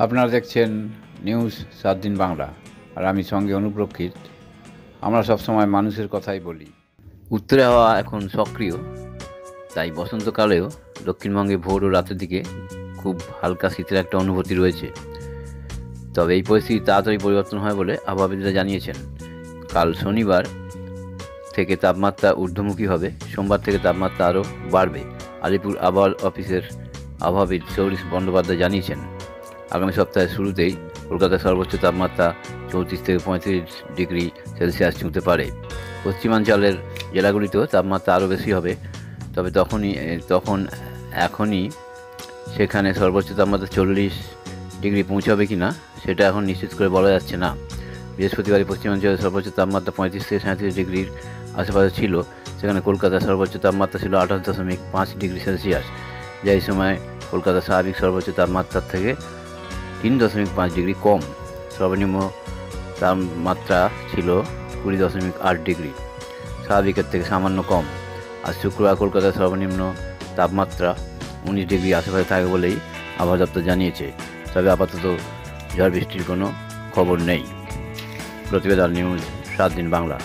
আপনারা দেখছেন নিউজ 7 দিন বাংলা, আর আমি সঙ্গে অনুপ্রক্ষিত। আমরা সবসময় মানুষের কথাই বলি। উত্তরে হাওয়া এখন সক্রিয়, তাই বসন্তকালেও দক্ষিণবঙ্গে ভোর ও রাতের দিকে খুব হালকা শীতের একটা অনুভূতি রয়েছে। তবে এই পরিস্থিতি তাড়াতাড়ি পরিবর্তন হয় বলে আবহাওয়াবিদরা জানিয়েছেন। কাল শনিবার থেকে তাপমাত্রা ঊর্ধ্বমুখী হবে, সোমবার থেকে তাপমাত্রা আরও বাড়বে। আলিপুর আবহাওয়া অফিসের আবহাওয়াবিদ সৌরিশ বন্দ্যোপাধ্যায় জানিয়েছেন, আগামী সপ্তাহের শুরুতেই কলকাতার সর্বোচ্চ তাপমাত্রা 34 থেকে 35 ডিগ্রি সেলসিয়াস ছুঁতে পারে। পশ্চিমাঞ্চলের জেলাগুলিতেও তাপমাত্রা আরও বেশি হবে, তবে এখনই সেখানে সর্বোচ্চ তাপমাত্রা 40 ডিগ্রি পৌঁছাবে কি না সেটা এখন নিশ্চিত করে বলা যাচ্ছে না। বৃহস্পতিবারে পশ্চিমাঞ্চলের সর্বোচ্চ তাপমাত্রা 35 থেকে 37 ডিগ্রির আশেপাশে ছিল, সেখানে কলকাতার সর্বোচ্চ তাপমাত্রা ছিল 28.5 ডিগ্রি সেলসিয়াস, যা এই সময় কলকাতার স্বাভাবিক সর্বোচ্চ তাপমাত্রার থেকে 3.5 ডিগ্রি কম। সর্বনিম্ন তাপমাত্রা ছিল 20.8 ডিগ্রি, স্বাভাবিকের থেকে সামান্য কম। আজ শুক্রবার কলকাতার সর্বনিম্ন তাপমাত্রা 19 ডিগ্রি আশেপাশে থাকবে বলেই আবহাওয়া দপ্তর জানিয়েছে। তবে আপাতত ঝড় বৃষ্টির কোনো খবর নেই। প্রতিবেদন নিউজ 7 দিন বাংলা।